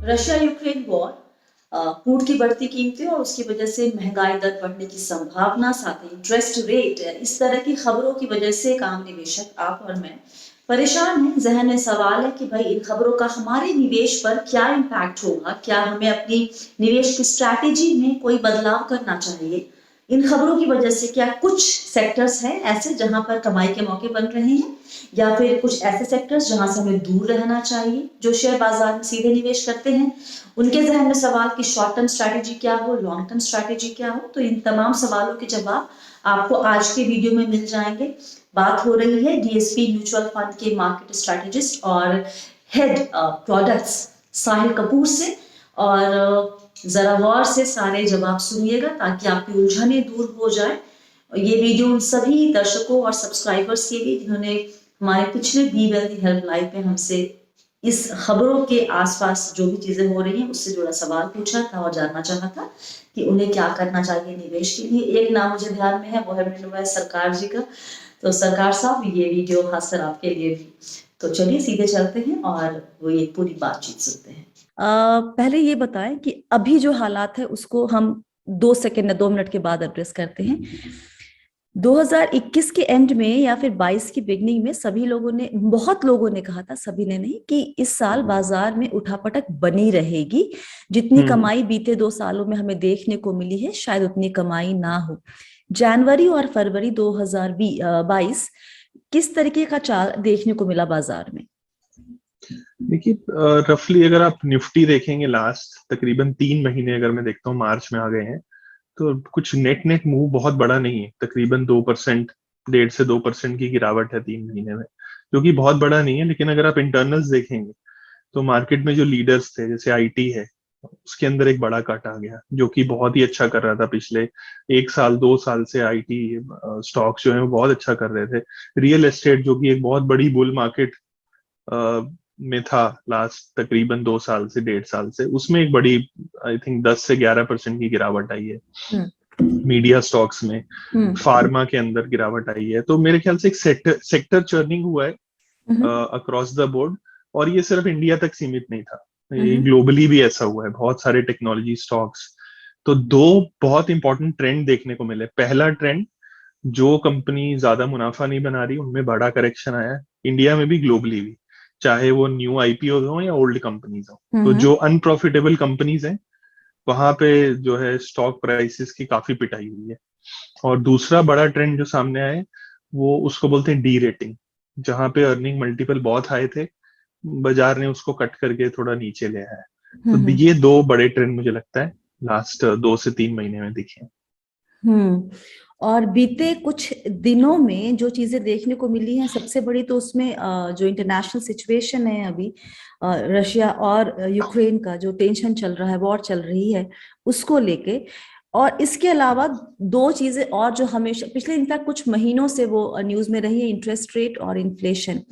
Russia Ukraine war, crude की बढ़ती कीमतें और उसकी वजह से महंगाई दर बढ़ने की संभावना, साथ ही इंटरेस्ट रेट, इस तरह की खबरों की वजह से एक आम निवेशक आप और मैं परेशान है। जहन में सवाल है कि भाई इन खबरों का हमारे निवेश पर क्या इम्पैक्ट होगा, क्या हमें अपनी निवेश की स्ट्रैटेजी में कोई बदलाव करना चाहिए। इन खबरों की वजह से क्या कुछ सेक्टर्स हैं ऐसे जहां पर कमाई के मौके बन रहे हैं, या फिर कुछ ऐसे सेक्टर्स जहां से हमें दूर रहना चाहिए। जो शेयर बाजार में सीधे निवेश करते हैं उनके जहन में सवाल कि शॉर्ट टर्म स्ट्रैटेजी क्या हो, लॉन्ग टर्म स्ट्रैटेजी क्या हो। तो इन तमाम सवालों के जवाब आपको आज के वीडियो में मिल जाएंगे। बात हो रही है डीएसपी म्यूचुअल फंड के मार्केट स्ट्रैटेजिस्ट और हेड प्रोडक्ट्स साहिल कपूर से। और जरा गौर से सारे जवाब सुनिएगा ताकि आपकी उलझनें दूर हो जाए। ये वीडियो उन सभी दर्शकों और सब्सक्राइबर्स के लिए जिन्होंने हमारे पिछले बी वेल्दी हेल्प लाइव पे हमसे इस खबरों के आसपास जो भी चीजें हो रही हैं उससे जुड़ा सवाल पूछा था और जानना चाहा था कि उन्हें क्या करना चाहिए निवेश के लिए। एक नाम मुझे ध्यान में है, वो है मृण्मय सरकार जी का। तो सरकार साहब, ये वीडियो खासकर आपके लिए भी। तो चलिए सीधे चलते हैं और वो ये पूरी बातचीत सुनते हैं। पहले ये बताएं कि अभी जो हालात है उसको हम 2 सेकंड या 2 मिनट के बाद एड्रेस करते हैं। 2021 के एंड में या फिर 22 की बिगनिंग में सभी लोगों ने, बहुत लोगों ने कहा था, सभी ने नहीं, कि इस साल बाजार में उठापटक बनी रहेगी। जितनी कमाई बीते 2 सालों में हमें देखने को मिली है शायद उतनी कमाई ना हो। जनवरी और फरवरी 2022 किस तरीके का चाल देखने को मिला बाजार में? देखिए, रफली अगर आप निफ्टी देखेंगे लास्ट तकरीबन 3 महीने, अगर मैं देखता हूँ मार्च में आ गए हैं, तो कुछ नेट नेट मूव बहुत बड़ा नहीं है। तकरीबन 2%, 1.5 से 2% की गिरावट है 3 महीने में, जो कि बहुत बड़ा नहीं है। लेकिन अगर आप इंटरनल्स देखेंगे तो मार्केट में जो लीडर्स थे, जैसे आईटी है, उसके अंदर एक बड़ा कट आ गया, जो कि बहुत ही अच्छा कर रहा था पिछले 1 साल 2 साल से। आईटी स्टॉक्स जो है वो बहुत अच्छा कर रहे थे। रियल एस्टेट, जो कि एक बहुत बड़ी बुल मार्केट में था लास्ट तकरीबन 2 साल से 1.5 साल से, उसमें एक बड़ी, आई थिंक 10 से 11% की गिरावट आई है। मीडिया स्टॉक्स में, फार्मा के अंदर गिरावट आई है। तो मेरे ख्याल से एक सेक्टर चर्निंग हुआ है अक्रॉस द बोर्ड। और ये सिर्फ इंडिया तक सीमित नहीं था, ये ग्लोबली भी ऐसा हुआ है, बहुत सारे टेक्नोलॉजी स्टॉक्स। तो दो बहुत इंपॉर्टेंट ट्रेंड देखने को मिले। पहला ट्रेंड, जो कंपनी ज्यादा मुनाफा नहीं बना रही उनमें बड़ा करेक्शन आया, इंडिया में भी ग्लोबली भी, चाहे वो न्यू आईपीओ हो या ओल्ड कंपनीज हो। तो जो अनप्रॉफिटेबल कंपनीज हैं वहां पे जो है स्टॉक प्राइसेस की काफी पिटाई हुई है। और दूसरा बड़ा ट्रेंड जो सामने आया है वो उसको बोलते हैं डी रेटिंग, जहां पे अर्निंग मल्टीपल बहुत हाई थे, बाजार ने उसको कट करके थोड़ा नीचे ले आया है। तो ये दो बड़े ट्रेंड मुझे लगता है लास्ट 2 से 3 महीने में दिखे। और बीते कुछ दिनों में जो चीजें देखने को मिली हैं, सबसे बड़ी तो उसमें जो इंटरनेशनल सिचुएशन है अभी, रशिया और यूक्रेन का जो टेंशन चल रहा है, वॉर चल रही है, उसको लेके। और इसके अलावा दो चीजें और जो हमेशा पिछले इनफैक्ट कुछ महीनों से वो न्यूज में रही है, इंटरेस्ट रेट और इन्फ्लेशन।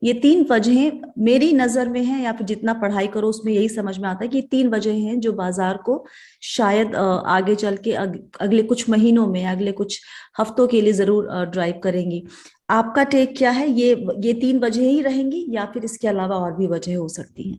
ये 3 वजहें मेरी नजर में है, या फिर जितना पढ़ाई करो उसमें यही समझ में आता है कि 3 वजह हैं जो बाजार को शायद आगे चल के अगले कुछ महीनों में, अगले कुछ हफ्तों के लिए जरूर ड्राइव करेंगी। आपका टेक क्या है? ये 3 वजह ही रहेंगी या फिर इसके अलावा और भी वजह हो सकती हैं?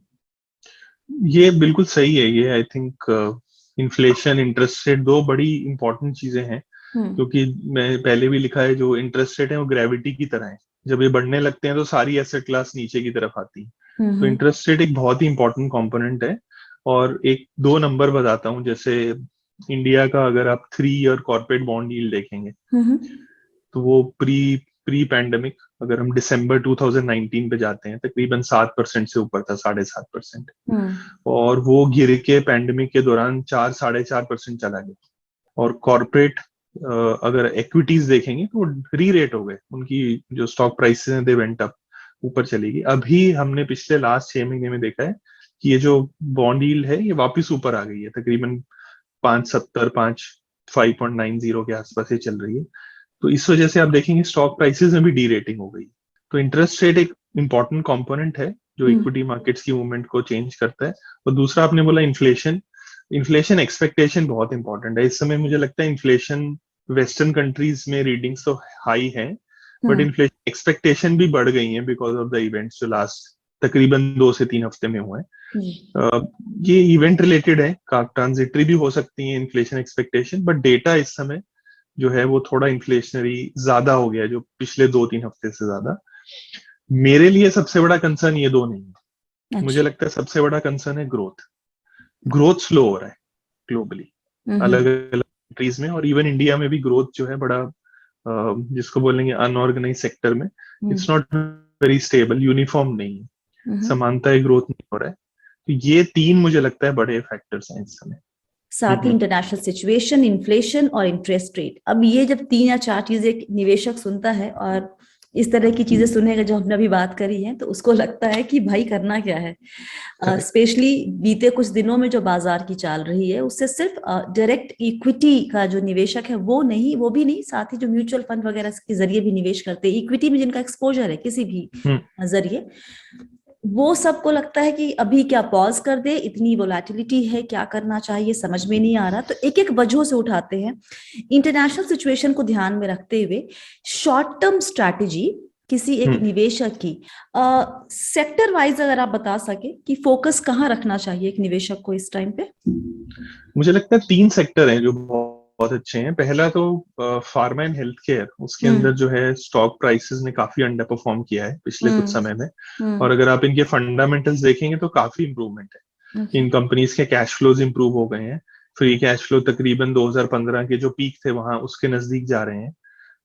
ये बिल्कुल सही है। ये I think inflation, interest rate, दो बड़ी इंपॉर्टेंट चीजें हैं। क्योंकि मैं पहले भी लिखा है, जो इंटरेस्ट रेट है वो ग्रेविटी की तरह है, जब ये बढ़ने लगते हैं तो सारी एसेट क्लास नीचे की तरफ आती है। तो इंटरेस्ट रेट एक बहुत ही इंपॉर्टेंट कंपोनेंट है। और एक दो नंबर बताता हूँ, जैसे इंडिया का अगर आप 3 ईयर कॉर्पोरेट बॉन्ड यील्ड देखेंगे तो वो प्री पैंडेमिक, अगर हम दिसंबर 2019 पे जाते हैं, तकरीबन 7% से ऊपर था, 7.5%। और वो गिर के पैंडेमिक के दौरान 4-4.5% चला गया। और कॉर्पोरेट अगर एक्विटीज देखेंगे तो री रेट हो गए, उनकी जो स्टॉक प्राइसेस हैं दे वेंट अप, ऊपर चली गई। अभी हमने पिछले लास्ट 6 महीने में देखा है कि ये जो बॉन्ड यील्ड है ये वापस ऊपर आ गई है, तकरीबन 5.70, 5.90 के आसपास ही चल रही है। तो इस वजह से आप देखेंगे स्टॉक प्राइसेस में भी डी रेटिंग हो गई। तो इंटरेस्ट रेट एक इंपॉर्टेंट कंपोनेंट है जो इक्विटी मार्केट्स की मूवमेंट को चेंज करता है। और दूसरा आपने बोला इन्फ्लेशन। इन्फ्लेशन एक्सपेक्टेशन बहुत इंपॉर्टेंट है इस समय। मुझे लगता है इन्फ्लेशन वेस्टर्न कंट्रीज में रीडिंग्स तो हाई है, बट इन्फ्लेशन एक्सपेक्टेशन भी बढ़ गई है बिकॉज ऑफ द इवेंट्स जो लास्ट तकरीबन 2 से 3 हफ्ते में हुए हैं। जी। ये इवेंट रिलेटेड है, ट्रांजिटरी भी हो सकती है इन्फ्लेशन एक्सपेक्टेशन, बट डेटा इस समय जो है वो थोड़ा इन्फ्लेशनरी ज्यादा हो गया, जो पिछले 2-3 हफ्ते से ज्यादा। मेरे लिए सबसे बड़ा कंसर्न ये दो नहीं है। मुझे अच्छा। लगता है सबसे बड़ा कंसर्न है ग्रोथ। ग्रोथ स्लो हो रहा है ग्लोबली, हम्म। अलग अलग कंट्रीज में, और इवन इंडिया में भी ग्रोथ जो है बड़ा जिसको बोलेंगे अनऑर्गेनाइज सेक्टर में, hmm. It's not very stable, uniform नहीं है, हम्म। समानता ग्रोथ नहीं हो रहा है। तो ये तीन मुझे लगता है बड़े फैक्टर्स हैं इस समय। साथ ही इंटरनेशनल सिचुएशन, इन्फ्लेशन और इंटरेस्ट रेट। अब ये जब 3 या 4 चीजें एक निवेशक सुनता है और इस तरह की चीजें सुनेगा जो हमने अभी बात करी है, तो उसको लगता है कि भाई करना क्या है। करेक्ट। स्पेशली बीते कुछ दिनों में जो बाजार की चाल रही है, उससे सिर्फ डायरेक्ट इक्विटी का जो निवेशक है वो नहीं, वो भी नहीं, साथ ही जो म्यूचुअल फंड वगैरह के जरिए भी निवेश करते हैं, इक्विटी में जिनका एक्सपोजर है किसी भी जरिए, वो सबको लगता है कि अभी क्या पॉज कर दे, इतनी वोलेटिलिटी है, क्या करना चाहिए समझ में नहीं आ रहा। तो एक एक वजहों से उठाते हैं। इंटरनेशनल सिचुएशन को ध्यान में रखते हुए शॉर्ट टर्म स्ट्रैटेजी किसी एक निवेशक की सेक्टर वाइज अगर आप बता सके कि फोकस कहाँ रखना चाहिए एक निवेशक को इस टाइम पे। मुझे लगता है 3 सेक्टर हैं जो बहुत अच्छे हैं। पहला तो फार्मा एंड हेल्थ केयर, उसके अंदर जो है स्टॉक प्राइसेस ने काफी अंडर परफॉर्म किया है पिछले कुछ समय में, और अगर आप इनके फंडामेंटल्स देखेंगे तो काफी इंप्रूवमेंट है। इन कंपनीज के कैश फ्लोज इंप्रूव हो गए हैं। फ्री कैश फ्लो तकरीबन 2015 के जो पीक थे वहां उसके नजदीक जा रहे हैं।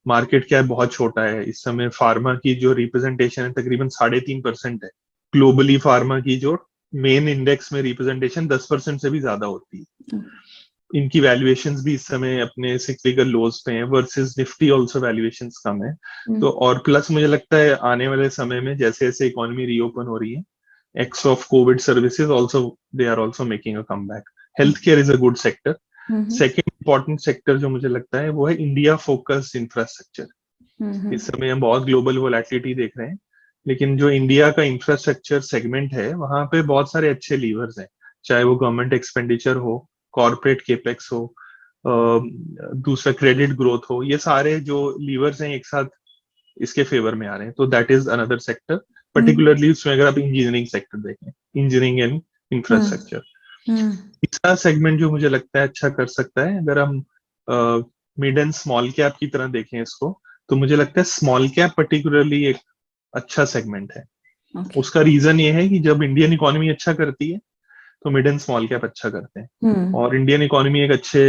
मार्केट कैप बहुत छोटा है इस समय, फार्मा की जो रिप्रेजेंटेशन है तकरीबन 3.5% है। ग्लोबली फार्मा की जो मेन इंडेक्स में रिप्रेजेंटेशन 10% से भी ज्यादा होती है। इनकी वैल्यूएशंस भी इस समय अपने सिक्लिकल लोज पे हैं, वर्सेस निफ्टी ऑल्सो वैल्यूएशंस कम है। तो और प्लस मुझे लगता है आने वाले समय में जैसे जैसे इकोनॉमी रीओपन हो रही है, ex of COVID services also they are also making a comeback. Health care is a good sector. Second important sector जो मुझे लगता है वो है इंडिया फोकस्ड इंफ्रास्ट्रक्चर। इस समय हम बहुत ग्लोबल वोलेटिलिटी देख रहे हैं, लेकिन जो इंडिया का इंफ्रास्ट्रक्चर सेगमेंट है वहां पे बहुत सारे अच्छे लीवर्स हैं, चाहे वो गवर्नमेंट एक्सपेंडिचर हो, कॉर्पोरेट केपेक्स हो, दूसरा क्रेडिट ग्रोथ हो, ये सारे जो लीवर्स हैं एक साथ इसके फेवर में आ रहे हैं। तो that is another sector, particularly उसमें अगर आप इंजीनियरिंग सेक्टर देखें, इंजीनियरिंग एंड इंफ्रास्ट्रक्चर। तीसरा सेगमेंट जो मुझे लगता है अच्छा कर सकता है, अगर हम मिड एंड स्मॉल कैप की तरह देखें इसको, तो मुझे लगता है स्मॉल कैप पर्टिकुलरली एक अच्छा सेगमेंट है। उसका रीजन ये है कि जब इंडियन इकोनॉमी अच्छा करती है तो मिड एंड स्मॉल कैप अच्छा करते हैं, और इंडियन इकोनॉमी एक अच्छे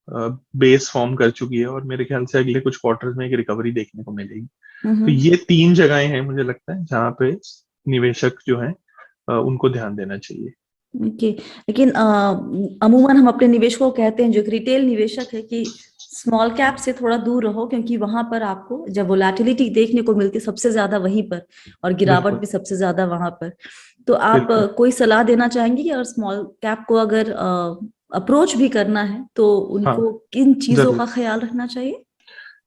बेस फॉर्म कर चुकी है, और मेरे ख्याल से अगले कुछ क्वार्टर्स में एक रिकवरी देखने को मिलेगी। तो ये 3 जगहें हैं मुझे लगता है जहाँ पे निवेशक जो है उनको ध्यान देना चाहिए। लेकिन अमूमन हम अपने निवेशकों को कहते हैं जो रिटेल निवेशक है कि स्मॉल कैप से थोड़ा दूर रहो, क्योंकि वहां पर आपको जब वोलेटिलिटी देखने को मिलती है सबसे ज्यादा वहीं पर, और गिरावट भी सबसे ज्यादा वहां पर। तो आप कोई सलाह देना चाहेंगे कि अगर स्मॉल कैप को अगर अप्रोच भी करना है तो उनको किन चीजों का ख्याल रखना चाहिए?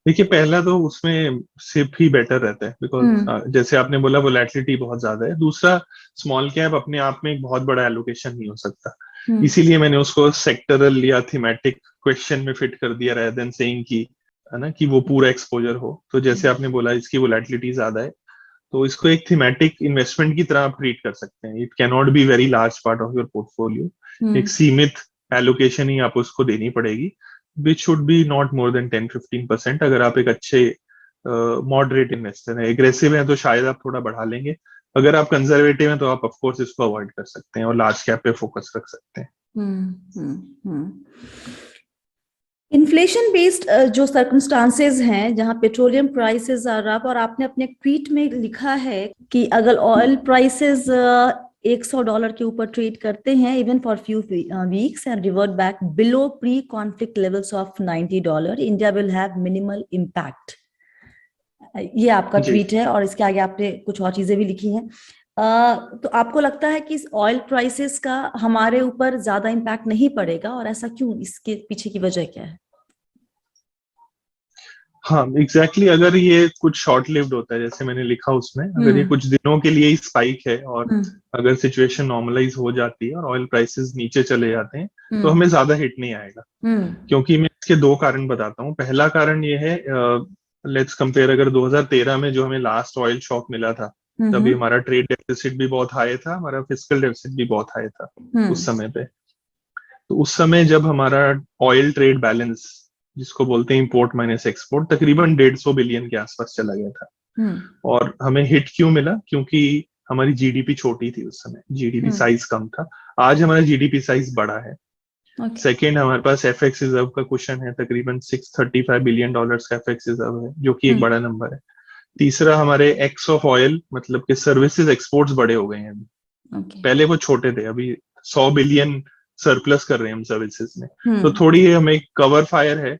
देखिए, पहला तो उसमें सिप ही बेटर रहता है, बिकॉज जैसे आपने बोला वोलेटिलिटी बहुत ज्यादा है। दूसरा, स्मॉल कैप अपने आप में एक बहुत बड़ा एलोकेशन नहीं हो सकता, इसीलिए मैंने उसको सेक्टरल या थीमेटिक क्वेश्चन में फिट कर दिया, rather than saying कि है ना कि वो पूरा एक्सपोजर हो। तो जैसे आपने बोला इसकी वोलेटिलिटी ज्यादा है, तो इसको एक थीमेटिक इन्वेस्टमेंट की तरह आप ट्रीट कर सकते हैं। It can not be very large part of your portfolio, एक सीमित एलोकेशन ही आपको उसको देनी पड़ेगी, which should be not more than 10-15%। अगर आप एक अच्छे मॉडरेट इन्वेस्टर हैं, एग्रेसिव हैं तो शायद आप थोड़ा बढ़ा लेंगे, अगर आप कंजर्वेटिव हैं तो आप ऑफकोर्स इसको अवॉइड कर सकते हैं और लार्ज कैप पे फोकस रख सकते हैं। इन्फ्लेशन बेस्ड जो सर्कमस्टांसेस हैं जहां पेट्रोलियम प्राइसेस आर अप, और आपने अपने ट्वीट में लिखा है कि अगर ऑयल प्राइसेस $100 के ऊपर ट्रेड करते हैं even for few weeks and revert back below pre conflict levels of $90, India will have minimal impact. ये आपका ट्वीट है और इसके आगे आपने कुछ और चीजें भी लिखी हैं। तो आपको लगता है कि इस ऑयल प्राइसेस का हमारे ऊपर ज्यादा इम्पैक्ट नहीं पड़ेगा, और ऐसा क्यों, इसके पीछे की वजह क्या है? हाँ, एग्जैक्टली अगर ये कुछ शॉर्ट लिव्ड होता है जैसे मैंने लिखा उसमें, अगर ये कुछ दिनों के लिए ही स्पाइक है और अगर सिचुएशन नॉर्मलाइज हो जाती है और ऑयल प्राइसेस नीचे चले जाते हैं तो हमें ज्यादा हिट नहीं आएगा। क्योंकि मैं इसके 2 कारण बताता हूँ। पहला कारण ये है, लेट्स कंपेयर, अगर 2013 में जो हमें लास्ट ऑयल शॉक मिला था तभी हमारा ट्रेड डेफिसिट भी बहुत हाई था, हमारा फिस्कल डेफिसिट भी बहुत हाई था उस समय पे। तो उस समय जब हमारा ऑयल ट्रेड बैलेंस, जिसको बोलते हैं इंपोर्ट माइनस एक्सपोर्ट, तकरीबन 150 बिलियन के आसपास चला गया था। और हमें हिट क्यों मिला? क्योंकि हमारी जीडीपी छोटी थी उस समय, जीडीपी साइज कम था। आज हमारा जीडीपी साइज बड़ा है। सेकेंड, हमारे पास एफएक्स रिजर्व का कुशन है, तकरीबन $635 बिलियन का एफएक्स रिजर्व है, जो कि एक बड़ा नंबर है। तीसरा, हमारे एक्स ऑफ ऑयल मतलब के सर्विसेज एक्सपोर्ट्स बड़े हो गए हैं अभी। पहले वो छोटे थे, अभी 100 बिलियन सरप्लस कर रहे हैं हम सर्विसेज में। तो थोड़ी हमें कवर फायर है,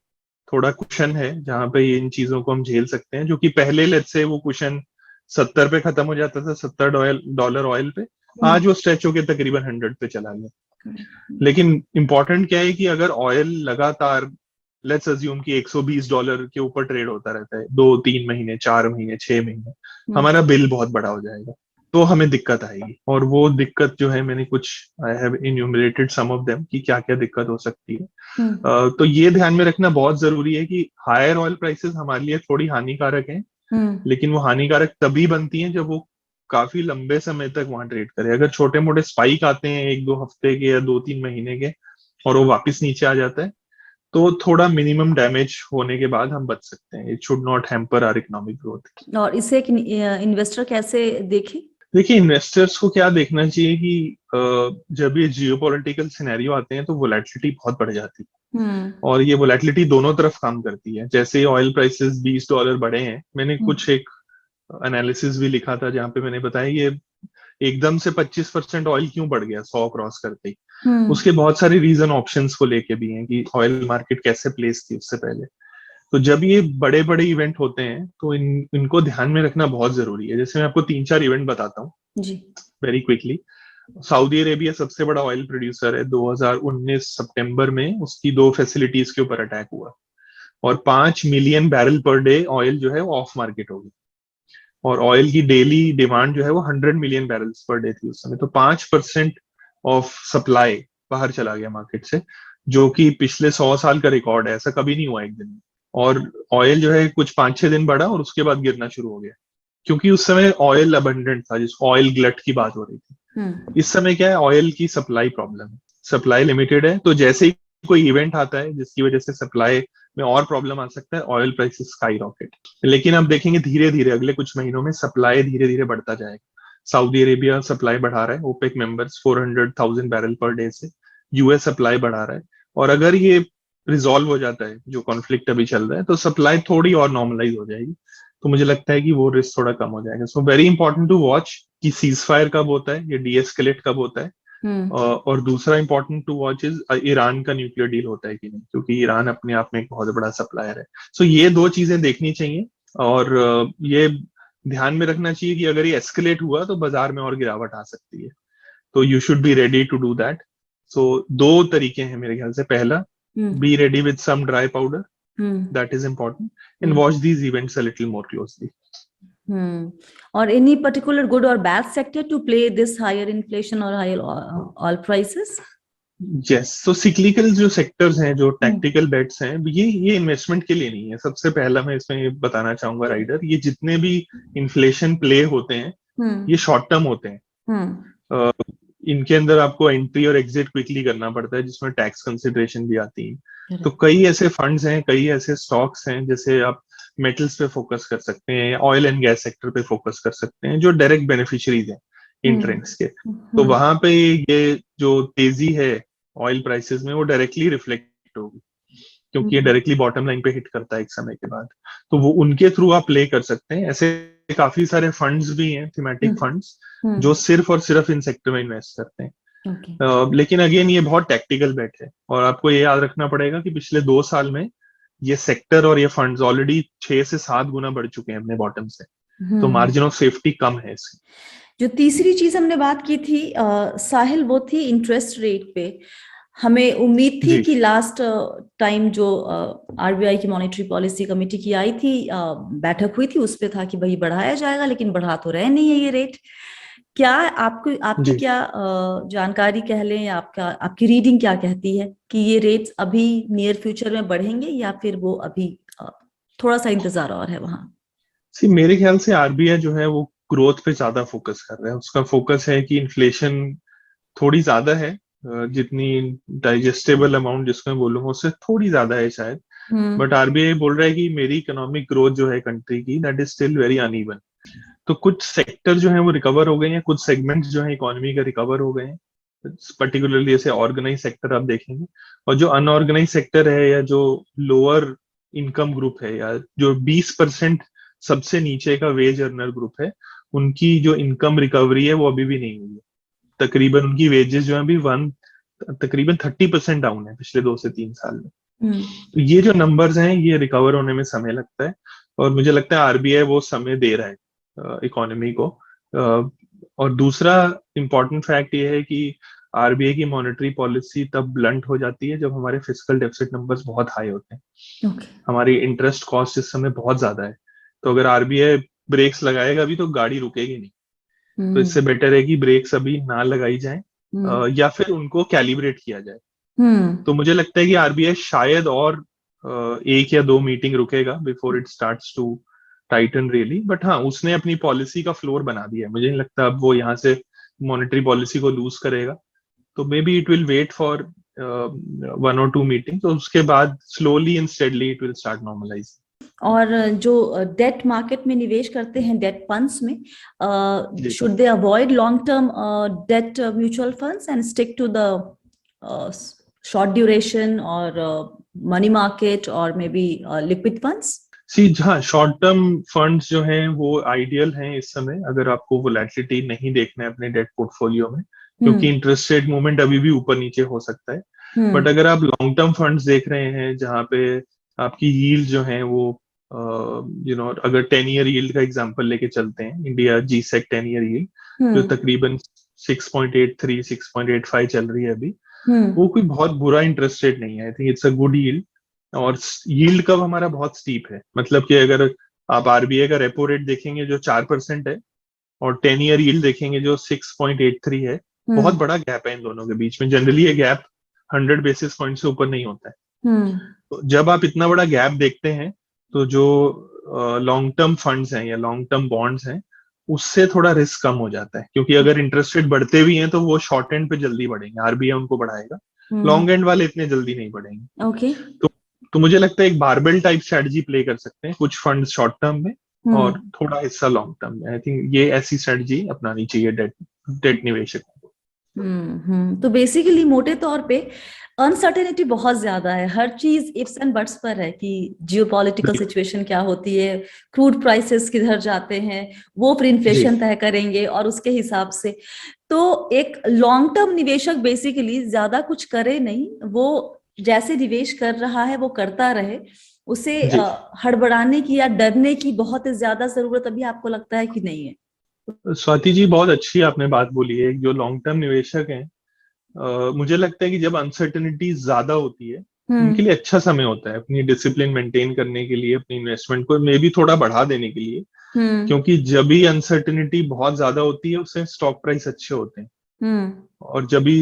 थोड़ा कुशन है जहां पे इन चीजों को हम झेल सकते हैं, जो कि पहले लेट्स से वो कुशन 70 पे खत्म हो जाता था, $70 ऑयल पे। आज वो स्ट्रेच होके तकरीबन 100 पे चला गया। लेकिन इंपॉर्टेंट क्या है कि अगर ऑयल लगातार लेट्स अज्यूम कि $120 के ऊपर ट्रेड होता रहता है 2-3 महीने, 4 महीने, 6 महीने, हमारा बिल बहुत बड़ा हो जाएगा, तो हमें दिक्कत आएगी। और वो दिक्कत जो है, मैंने कुछ I have enumerated some of them कि क्या क्या दिक्कत हो सकती है। तो ये ध्यान में रखना बहुत जरूरी है कि हायर ऑयल प्राइसेस हमारे लिए थोड़ी हानिकारक हैं, लेकिन वो हानिकारक तभी बनती हैं जब वो काफी लंबे समय तक वहां ट्रेड करे। अगर छोटे मोटे स्पाइक आते हैं 1-2 हफ्ते के या 2-3 महीने के, और वो वापस नीचे आ जाता है, तो थोड़ा मिनिमम डैमेज होने के बाद हम बच सकते हैं। It should not hamper our economic growth. और इसे एक इन्वेस्टर कैसे देखे? देखिए, इन्वेस्टर्स को क्या देखना चाहिए कि जब ये जियोपॉलिटिकल सिनेरियो आते हैं तो वोलेटिलिटी बहुत बढ़ जाती है, और ये वोलेटिलिटी दोनों तरफ काम करती है। जैसे ही ऑयल प्राइसेस $20 बढ़े हैं, मैंने कुछ एक एनालिसिस भी लिखा था जहां पे मैंने बताया ये एकदम से 25% ऑयल क्यों बढ़ गया 100 क्रॉस करते ही। उसके बहुत सारे रीजन ऑप्शंस को लेके भी हैं कि ऑयल मार्केट कैसे प्लेस थी उससे पहले। तो जब ये बड़े बड़े इवेंट होते हैं तो इनको ध्यान में रखना बहुत जरूरी है। जैसे मैं आपको 3-4 इवेंट बताता हूँ वेरी क्विकली। सऊदी अरेबिया सबसे बड़ा ऑयल प्रोड्यूसर है। 2019 सितंबर में उसकी 2 फैसिलिटीज के ऊपर अटैक हुआ, और 5 million barrel per day oil जो है वो ऑफ मार्केट हो गई, और ऑयल की डेली डिमांड जो है वो 100 मिलियन बैरल्स पर डे थी उस समय। तो 5% ऑफ सप्लाई बाहर चला गया मार्केट से, जो कि पिछले 100 साल का रिकॉर्ड है। ऐसा कभी नहीं हुआ एक दिन में। और ऑयल जो है कुछ 5-6 दिन बढ़ा और उसके बाद गिरना शुरू हो गया, क्योंकि उस समय ऑयल अबंडेंट था, जिसको ऑयल ग्लट की बात हो रही थी। इस समय क्या है, ऑयल की सप्लाई प्रॉब्लम है, सप्लाई लिमिटेड है। तो जैसे ही कोई इवेंट आता है जिसकी वजह से सप्लाई में और प्रॉब्लम आ सकता है, ऑयल प्राइसेस स्काई रॉकेट। लेकिन अब देखेंगे धीरे धीरे अगले कुछ महीनों में सप्लाई धीरे धीरे बढ़ता जाएगा। सऊदी अरेबिया सप्लाई बढ़ा रहा है, OPEC members 400,000 barrel per day से। यूएस सप्लाई बढ़ा रहा है, और अगर ये रिजॉल्व हो जाता है जो कॉन्फ्लिक्ट अभी चल रहा है, तो सप्लाई थोड़ी और नॉर्मलाइज हो जाएगी। तो मुझे लगता है कि वो रिस्क थोड़ा कम हो जाएगा। So very important to watch कि सीज फायर कब होता है, ये डीएस्केलेट कब होता है। और दूसरा important to watch is Iran का न्यूक्लियर डील होता है कि नहीं, क्योंकि ईरान अपने आप में एक बहुत बड़ा सप्लायर है। सो ये 2 चीजें देखनी चाहिए, और ये ध्यान में रखना चाहिए कि अगर ये एस्केलेट हुआ तो बाजार में और गिरावट आ सकती है। तो you should be ready to do that. So 2 तरीके हैं मेरे ख्याल से। पहला, be ready with some dry powder, that is important, and watch these events a little more closely. Or any particular good or bad sector to play this higher inflation or higher oil prices? Yes, तो cyclical जो sectors हैं, जो tactical bets हैं, ये investment के लिए नहीं है। सबसे पहला मैं इसमें ये बताना चाहूंगा राइडर, ये जितने भी इन्फ्लेशन प्ले होते हैं ये शॉर्ट टर्म होते हैं। इनके अंदर आपको एंट्री और एग्जिट क्विकली करना पड़ता है, जिसमें टैक्स कंसिडरेशन भी आती है। तो कई ऐसे फंड्स हैं, कई ऐसे स्टॉक्स हैं, जैसे आप मेटल्स पे फोकस कर सकते हैं, ऑयल एंड गैस सेक्टर पे फोकस कर सकते हैं, जो डायरेक्ट बेनिफिशियरीज हैं इन ट्रेंड्स के। तो वहां पे ये जो तेजी है ऑयल प्राइसेस में, वो डायरेक्टली रिफ्लेक्ट होगी, क्योंकि ये डायरेक्टली बॉटम लाइन पे हिट करता है एक समय के बाद। तो वो उनके थ्रू आप प्ले कर सकते हैं। ऐसे काफी सारे फंड्स भी हैं, थीमेटिक फंड्स, जो सिर्फ और सिर्फ इन सेक्टर में इन्वेस्ट करते हैं। लेकिन अगेन ये बहुत टैक्टिकल बेट है, और आपको ये याद रखना पड़ेगा कि पिछले 2 साल में ये सेक्टर और ये फंड्स ऑलरेडी 6 से 7 गुना बढ़ चुके हैं अपने बॉटम से। तो मार्जिन ऑफ सेफ्टी कम है इसकी। जो तीसरी चीज हमने बात की थी साहिल, वो थी इंटरेस्ट रेट पे। हमें उम्मीद थी कि लास्ट टाइम जो आरबीआई की मॉनेटरी पॉलिसी कमेटी की आई थी, बैठक हुई थी, उस पे था कि भाई बढ़ाया जाएगा, लेकिन बढ़ा तो रहे नहीं है ये रेट। क्या आपकी क्या जानकारी कह लें, या आपकी रीडिंग क्या कहती है कि ये रेट्स अभी नियर फ्यूचर में बढ़ेंगे, या फिर वो अभी थोड़ा सा इंतजार और है वहां? मेरे ख्याल से आरबीआई जो है वो ग्रोथ पे ज्यादा फोकस कर रहा है। उसका फोकस है कि इन्फ्लेशन थोड़ी ज्यादा है, जितनी डाइजेस्टेबल अमाउंट जिसको मैं बोलूंगा उससे थोड़ी ज्यादा है शायद। हम्म बट आरबीआई बोल रहा है कि मेरी इकोनॉमिक ग्रोथ जो है कंट्री की, that is still very uneven. तो कुछ सेक्टर जो है वो रिकवर हो गए हैं, कुछ सेगमेंट्स जो है इकोनॉमी का रिकवर हो गए हैं, पर्टिकुलरली जैसे ऑर्गेनाइज सेक्टर आप देखेंगे। और जो अनऑर्गेनाइज सेक्टर है या जो लोअर इनकम ग्रुप है या जो 20% सबसे नीचे का वेज अर्नर ग्रुप है, उनकी जो इनकम रिकवरी है वो अभी भी नहीं हुई है। तकरीबन उनकी वेजेस जो है अभी तकरीबन 30% डाउन है पिछले 2 से 3 साल में। हम्म तो ये जो नंबर्स हैं ये रिकवर होने में समय लगता है, और मुझे लगता है आरबीआई वो समय दे रहा है इकोनॉमी को। और दूसरा इम्पॉर्टेंट फैक्ट ये है कि आरबीआई की मॉनेटरी पॉलिसी तब ब्लंट हो जाती है जब हमारे फिस्कल डेफिसिट नंबर्स बहुत हाई होते हैं, ओके हमारी इंटरेस्ट कॉस्ट इस समय बहुत ज्यादा है। तो अगर आरबीआई ब्रेक्स लगाएगा भी तो गाड़ी रुकेगी नहीं। तो हम्म इससे बेटर है कि ब्रेक्स अभी ना लगाई जाए, हम्म या फिर उनको कैलिब्रेट किया जाए। हम्म तो मुझे लगता है कि आरबीआई शायद और 1 या 2 मीटिंग रुकेगा before it starts to tighten really. But हाँ, उसने अपनी पॉलिसी का फ्लोर बना दिया है, मुझे नहीं लगता अब वो यहाँ से मॉनेटरी पॉलिसी को लूज करेगा। तो may be it will wait for 1 or 2 meeting, तो उसके बाद slowly and steadily it will start normalize. और जो डेट मार्केट में निवेश करते हैं, डेट फंड्स में, जी should they avoid long term debt mutual funds and stick to the short duration और मनी मार्केट और maybe liquid funds? See, हाँ, शॉर्ट टर्म फंड्स जो हैं वो आइडियल हैं इस समय, अगर आपको वोलेटिलिटी नहीं देखना है अपने डेट पोर्टफोलियो में, क्योंकि इंटरेस्ट रेट मूवमेंट अभी भी ऊपर नीचे हो सकता है। बट अगर आप लॉन्ग टर्म फंड्स देख रहे हैं जहाँ पे आपकी यील्ड जो है वो अगर 10 ईयर यील्ड का एग्जांपल लेके चलते हैं, इंडिया जी सेक 10 ईयर यील्ड जो तकरीबन 6.83 6.85 चल रही है अभी, वो कोई बहुत बुरा इंटरेस्ट रेट नहीं है। I think it's a good yield. और यील्ड कर्व हमारा बहुत स्टीप है, मतलब कि अगर आप आरबीआई का रेपो रेट देखेंगे जो 4% है, और 10 ईयर यील्ड देखेंगे जो 6.83 है, बहुत बड़ा गैप है इन दोनों के बीच में। जनरली ये गैप 100 बेसिस पॉइंट से ऊपर नहीं होता है। तो जब आप इतना बड़ा गैप देखते हैं, तो जो लॉन्ग टर्म फंड्स हैं या लॉन्ग टर्म बॉन्ड्स हैं, उससे थोड़ा रिस्क कम हो जाता है, क्योंकि अगर इंटरेस्ट रेट बढ़ते भी हैं तो वो शॉर्ट एंड पे जल्दी बढ़ेंगे, आरबीआई उनको बढ़ाएगा, लॉन्ग एंड वाले इतने जल्दी नहीं बढ़ेंगे। ओके तो तो मुझे लगता है एक बारबेल टाइप स्ट्रेटजी प्ले कर सकते हैं, कुछ फंड शॉर्ट टर्म में और थोड़ा हिस्सा लॉन्ग टर्म में। आई थिंक ये ऐसी स्ट्रेटजी अपनानी चाहिए डेट निवेशकों को। तो बेसिकली मोटे तौर पे अनसर्टेनिटी बहुत ज्यादा है, हर चीज इफ्स एंड बट्स पर है कि जियोपॉलिटिकल सिचुएशन क्या होती है, क्रूड प्राइसेस किधर जाते हैं, वो फिर इन्फ्लेशन तय करेंगे और उसके हिसाब से। तो एक लॉन्ग टर्म निवेशक बेसिकली ज्यादा कुछ करे नहीं, वो जैसे निवेश कर रहा है वो करता रहे, उसे हड़बड़ाने की या डरने की बहुत ज्यादा जरूरत अभी आपको लगता है कि नहीं है? स्वाति जी, बहुत अच्छी आपने बात बोली है। जो लॉन्ग टर्म निवेशक हैं, मुझे लगता है कि जब अनसर्टेनिटी ज्यादा होती है, उनके लिए अच्छा समय होता है अपनी डिसिप्लिन मेंटेन करने के लिए, अपनी इन्वेस्टमेंट को मे बी थोड़ा बढ़ा देने के लिए। क्योंकि जब भी अनसर्टेनिटी बहुत ज्यादा होती है उससे स्टॉक प्राइस अच्छे होते हैं, और जब भी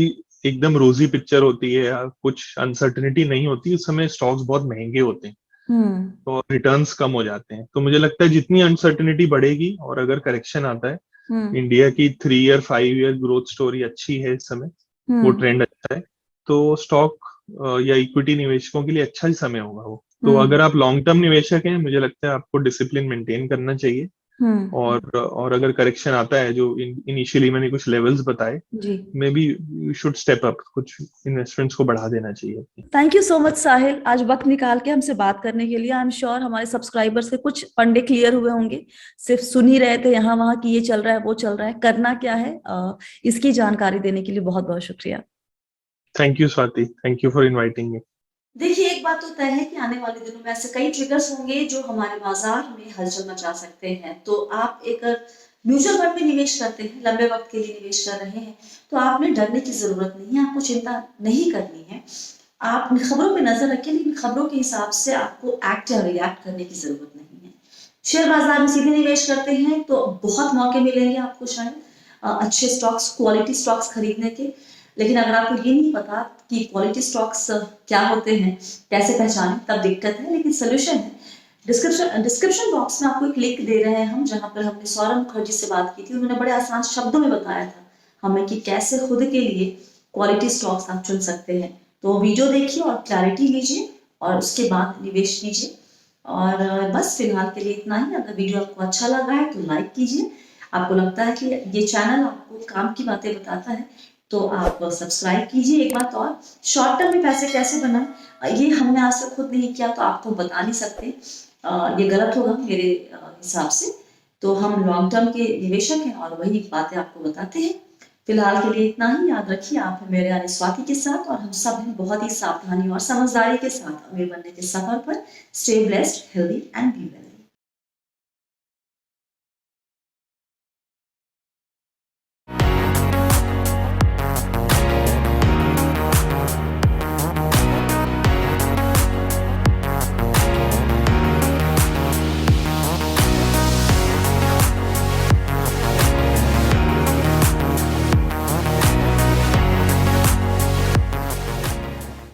एकदम रोजी पिक्चर होती है या कुछ अनसर्टेनिटी नहीं होती, उस समय स्टॉक्स बहुत महंगे होते हैं, तो रिटर्न्स कम हो जाते हैं। तो मुझे लगता है जितनी अनसर्टेनिटी बढ़ेगी और अगर करेक्शन आता है, इंडिया की 3 ईयर 5 ईयर ग्रोथ स्टोरी अच्छी है इस समय, वो ट्रेंड अच्छा है, तो स्टॉक या इक्विटी निवेशकों के लिए अच्छा ही समय होगा वो। तो अगर आप लॉन्ग टर्म निवेशक हैं, मुझे लगता है आपको डिसिप्लिन मेंटेन करना चाहिए। और अगर करेक्शन आता है, जो इनिशियली मैंने कुछ लेवल्स बताए, may be you should step up, कुछ इन्वेस्टमेंट्स को बढ़ा देना चाहिए। थैंक यू सो मच साहिल, आज वक्त निकाल के हमसे बात करने के लिए। आई एम श्योर हमारे सब्सक्राइबर्स के कुछ पंडे क्लियर हुए होंगे, सिर्फ सुन ही रहे थे यहाँ वहां कि ये चल रहा है वो चल रहा है, करना क्या है इसकी जानकारी देने के लिए बहुत बहुत शुक्रिया। Thank you Swati, thank you for inviting me. देखिए, एक बात तो तय है कि आने वाले दिनों में ऐसे कई ट्रिगर्स होंगे जो हमारे बाजार में हलचल मचा सकते हैं। तो आप एक म्यूचुअल फंड में निवेश करते हैं, लंबे वक्त के लिए निवेश कर रहे हैं, तो आपने डरने की जरूरत नहीं है, आपको चिंता नहीं करनी है। आप खबरों पे नजर रखें, लेकिन खबरों के हिसाब से आपको एक्ट या रिएक्ट करने की जरूरत नहीं है। शेयर बाजार में सीधे निवेश करते हैं तो बहुत मौके मिलेंगे आपको शायद अच्छे स्टॉक्स, क्वालिटी स्टॉक्स खरीदने के। लेकिन अगर आपको ये नहीं पता कि क्वालिटी स्टॉक्स क्या होते हैं, कैसे पहचानें, तब दिक्कत है। लेकिन सोल्यूशन है, डिस्क्रिप्शन बॉक्स में आपको एक लिंक दे रहे हैं हम, जहां पर हमने सौरभ मुखर्जी से बात की थी। उन्होंने बड़े आसान शब्दों में बताया था हमें कि कैसे खुद के लिए क्वालिटी स्टॉक्स आप चुन सकते हैं। तो वीडियो देखिए और क्लैरिटी लीजिए और उसके बाद निवेश कीजिए। और बस फिलहाल के लिए इतना ही। अगर वीडियो आपको अच्छा लगा है तो लाइक कीजिए। आपको लगता है कि ये चैनल आपको काम की बातें बताता है तो आप सब्सक्राइब कीजिए। एक बात और, शॉर्ट टर्म में पैसे कैसे बनाएं ये हमने आज तक खुद नहीं किया तो आपको बता नहीं सकते, ये गलत होगा मेरे हिसाब से। तो हम लॉन्ग टर्म के निवेशक हैं और वही बातें आपको बताते हैं। फिलहाल के लिए इतना ही। याद रखिए आप हैं मेरे यानी स्वाति के साथ, और हम सब हैं बहुत ही सावधानी और समझदारी के साथ अमीर बनने के सफर पर। Stay blessed, healthy and be well.